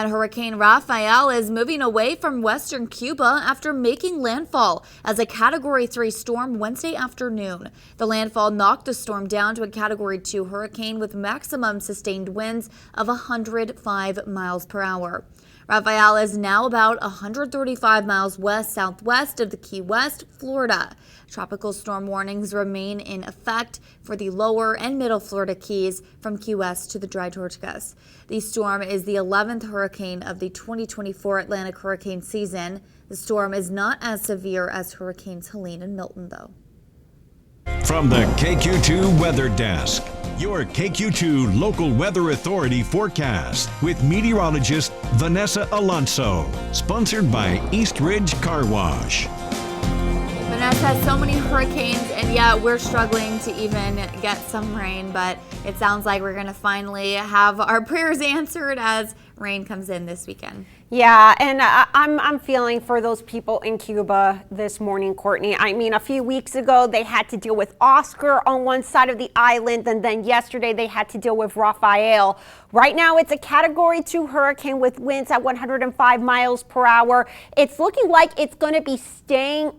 And Hurricane Rafael is moving away from western Cuba after making landfall as a Category 3 storm Wednesday afternoon. The landfall knocked the storm down to a Category 2 hurricane with maximum sustained winds of 105 miles per hour. Rafael is now about 135 miles west-southwest of the Key West, Florida. Tropical storm warnings remain in effect for the lower and middle Florida Keys from Key West to the Dry Tortugas. The storm is the 11th hurricane of the 2024 Atlantic hurricane season. The storm is not as severe as Hurricanes Helene and Milton, though. From the KQ2 Weather Desk, your KQ2 Local Weather Authority forecast with meteorologist Vanessa Alonso, sponsored by East Ridge Car Wash. Vanessa has so many hurricanes, and yet we're struggling to even get some rain, but it sounds like we're going to finally have our prayers answered as rain comes in this weekend. Yeah, and I'm feeling for those people in Cuba this morning, Courtney. I mean, a few weeks ago, they had to deal with Oscar on one side of the island, and then yesterday they had to deal with Rafael. Right now, it's a Category 2 hurricane with winds at 105 miles per hour. It's looking like it's going to be staying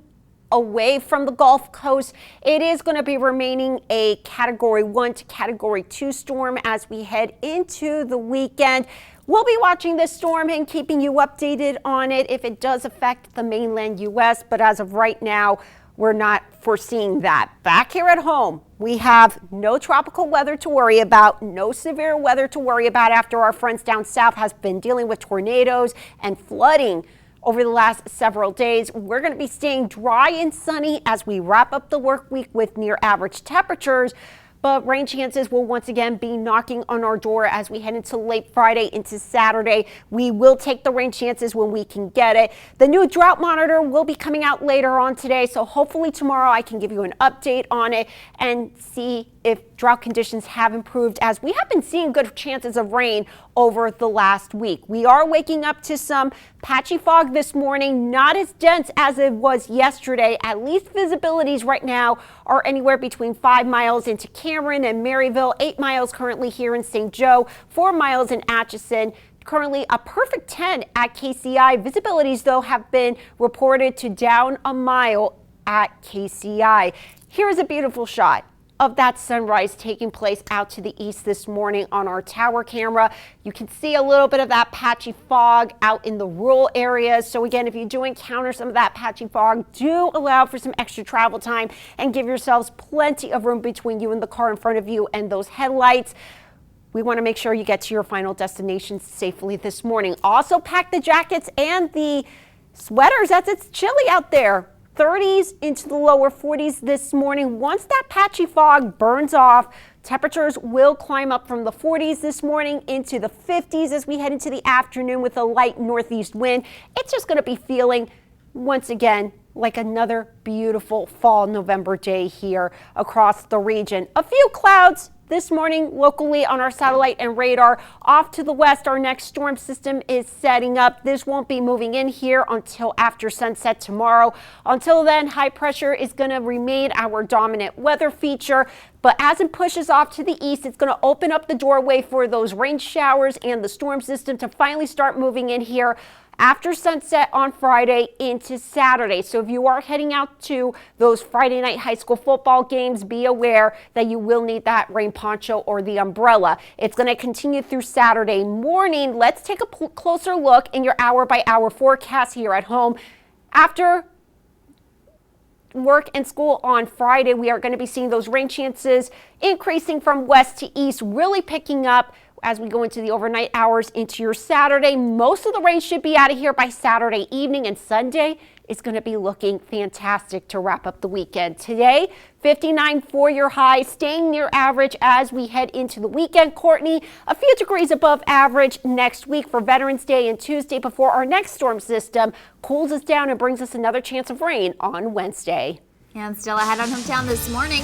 away from the Gulf Coast. It is going to be remaining a Category 1 to Category 2 storm as we head into the weekend. We'll be watching this storm and keeping you updated on it if it does affect the mainland U.S., but as of right now, we're not foreseeing that. Back here at home, we have no tropical weather to worry about, no severe weather to worry about after our friends down south has been dealing with tornadoes and flooding over the last several days. We're going to be staying dry and sunny as we wrap up the work week with near average temperatures. But rain chances will once again be knocking on our door as we head into late Friday into Saturday. We will take the rain chances when we can get it. The new drought monitor will be coming out later on today, so hopefully tomorrow I can give you an update on it and see if drought conditions have improved, as we have been seeing good chances of rain over the last week. We are waking up to some patchy fog this morning, not as dense as it was yesterday. At least visibilities right now are anywhere between 5 miles into Cameron and Maryville, 8 miles currently here in St. Joe, 4 miles in Atchison. Currently a perfect 10 at KCI. Visibilities, though, have been reported to down a mile at KCI. Here is a beautiful shot of that sunrise taking place out to the east this morning on our tower camera. You can see a little bit of that patchy fog out in the rural areas. So again, if you do encounter some of that patchy fog, do allow for some extra travel time and give yourselves plenty of room between you and the car in front of you and those headlights. We want to make sure you get to your final destination safely this morning. Also pack the jackets and the sweaters as it's chilly out there. 30s into the lower 40s this morning. Once that patchy fog burns off, temperatures will climb up from the 40s this morning into the 50s as we head into the afternoon with a light northeast wind. It's just going to be feeling, once again, like another beautiful fall November day here across the region. A few clouds this morning locally on our satellite and radar. Off to the west, our next storm system is setting up. This won't be moving in here until after sunset tomorrow. Until then, high pressure is going to remain our dominant weather feature. But as it pushes off to the east, it's going to open up the doorway for those rain showers and the storm system to finally start moving in here after sunset on Friday into Saturday. So if you are heading out to those Friday night high school football games, be aware that you will need that rain poncho or the umbrella. It's going to continue through Saturday morning. Let's take a closer look in your hour-by-hour forecast here at home. After work and school on Friday, we are going to be seeing those rain chances increasing from west to east, really picking up as we go into the overnight hours into your Saturday. Most of the rain should be out of here by Saturday evening, and Sunday is going to be looking fantastic to wrap up the weekend. Today, 59 for your high, staying near average as we head into the weekend. Courtney, a few degrees above average next week for Veterans Day and Tuesday before our next storm system cools us down and brings us another chance of rain on Wednesday. And still ahead on Hometown this morning.